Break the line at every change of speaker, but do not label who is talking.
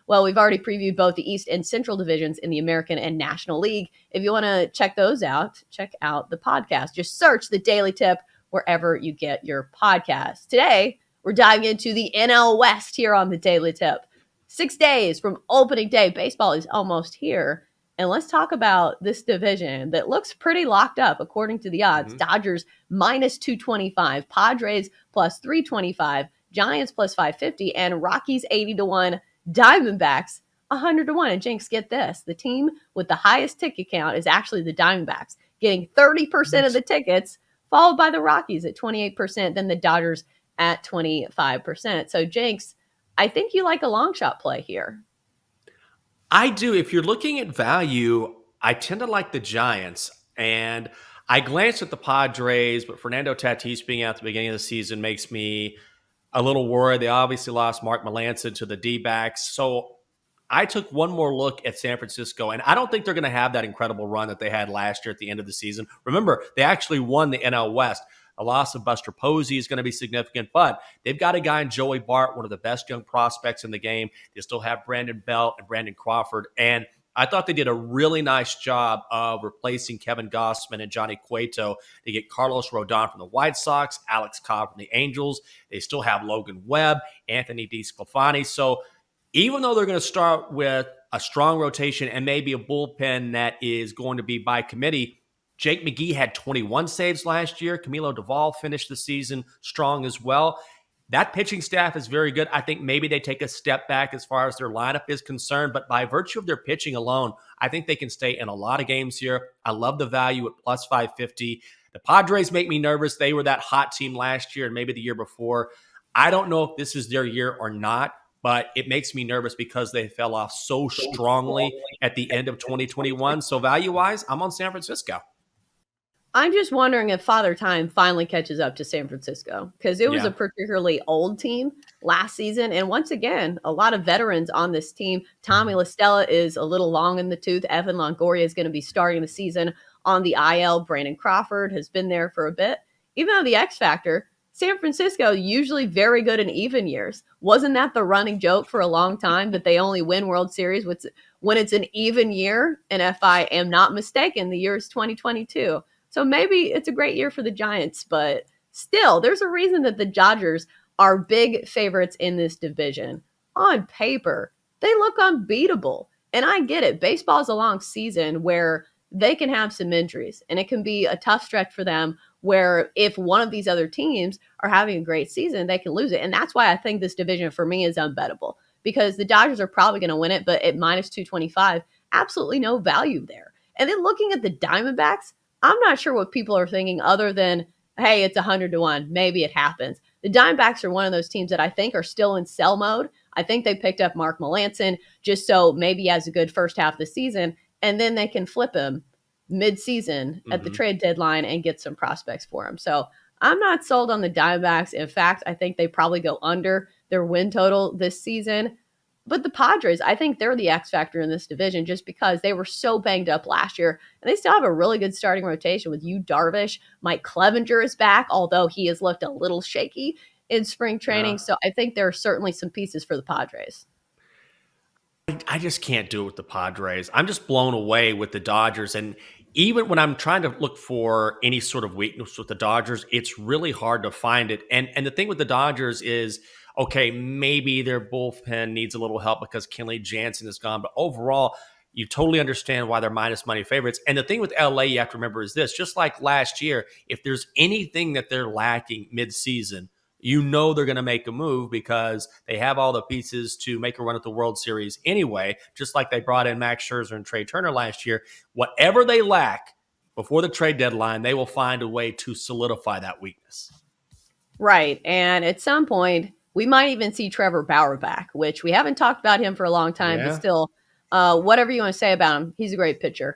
Well, we've already previewed both the East and Central divisions in the American and National League. If you want to check those out, check out the podcast. Just search The Daily Tip wherever you get your podcast. Today, we're diving into the NL West here on The Daily Tip. 6 days from opening day. Baseball is almost here. And let's talk about this division that looks pretty locked up according to the odds. Dodgers minus 225, Padres plus 325, Giants plus 550, and Rockies 80-1, Diamondbacks 100-1. And Jenks, get this. The team with the highest ticket count is actually the Diamondbacks, getting 30% of the tickets, followed by the Rockies at 28%, then the Dodgers at 25%. So, Jenks, I think you like a long shot play here.
I do. If you're looking at value, I tend to like the Giants. And I glanced at the Padres, but Fernando Tatis being out at the beginning of the season makes me a little worried. They obviously lost Mark Melancon to the D-backs. So I took one more look at San Francisco, and I don't think they're going to have that incredible run that they had last year at the end of the season. Remember, they actually won the NL West. A loss of Buster Posey is going to be significant, but they've got a guy in Joey Bart, one of the best young prospects in the game. They still have Brandon Belt and Brandon Crawford, and I thought they did a really nice job of replacing Kevin Gossman and Johnny Cueto to get Carlos Rodon from the White Sox, Alex Cobb from the Angels. They still have Logan Webb, Anthony DeSclafani. So even though they're going to start with a strong rotation and maybe a bullpen that is going to be by committee, Jake McGee had 21 saves last year. Camilo Doval finished the season strong as well. That pitching staff is very good. I think maybe they take a step back as far as their lineup is concerned, but by virtue of their pitching alone, I think they can stay in a lot of games here. I love the value at plus 550. The Padres make me nervous. They were that hot team last year and maybe the year before. I don't know if this is their year or not, but it makes me nervous because they fell off so strongly at the end of 2021. So value-wise, I'm on San Francisco.
I'm just wondering if Father Time finally catches up to San Francisco, because it was a particularly old team last season. And once again, a lot of veterans on this team. Tommy La Stella is a little long in the tooth. Evan Longoria is going to be starting the season on the IL. Brandon Crawford has been there for a bit. Even though the X Factor, San Francisco, usually very good in even years. Wasn't that the running joke for a long time that they only win World Series when it's an even year? And if I am not mistaken, the year is 2022. So maybe it's a great year for the Giants, but still, there's a reason that the Dodgers are big favorites in this division. On paper, they look unbeatable. And I get it. Baseball is a long season where they can have some injuries, and it can be a tough stretch for them where if one of these other teams are having a great season, they can lose it. And that's why I think this division for me is unbettable, because the Dodgers are probably going to win it, but at minus 225, absolutely no value there. And then looking at the Diamondbacks, I'm not sure what people are thinking other than, hey, it's 100-1. Maybe it happens. The Diamondbacks are one of those teams that I think are still in sell mode. I think they picked up Mark Melancon just so maybe he has a good first half of the season, and then they can flip him mid-season at the trade deadline and get some prospects for him. So I'm not sold on the Diamondbacks. In fact, I think they probably go under their win total this season. But the Padres, I think they're the X factor in this division just because they were so banged up last year. And they still have a really good starting rotation with Yu Darvish. Mike Clevenger is back, although he has looked a little shaky in spring training. So I think there are certainly some pieces for the Padres.
I just can't do it with the Padres. I'm just blown away with the Dodgers. And even when I'm trying to look for any sort of weakness with the Dodgers, it's really hard to find it. And the thing with the Dodgers is, okay, maybe their bullpen needs a little help because Kenley Jansen is gone. But overall, you totally understand why they're minus money favorites. And the thing with LA you have to remember is this, just like last year, if there's anything that they're lacking midseason, you know they're going to make a move because they have all the pieces to make a run at the World Series anyway, just like they brought in Max Scherzer and Trey Turner last year. Whatever they lack before the trade deadline, they will find a way to solidify that weakness.
Right. And at some point, we might even see Trevor Bauer back, which we haven't talked about him for a long time, but still, whatever you want to say about him, he's a great pitcher.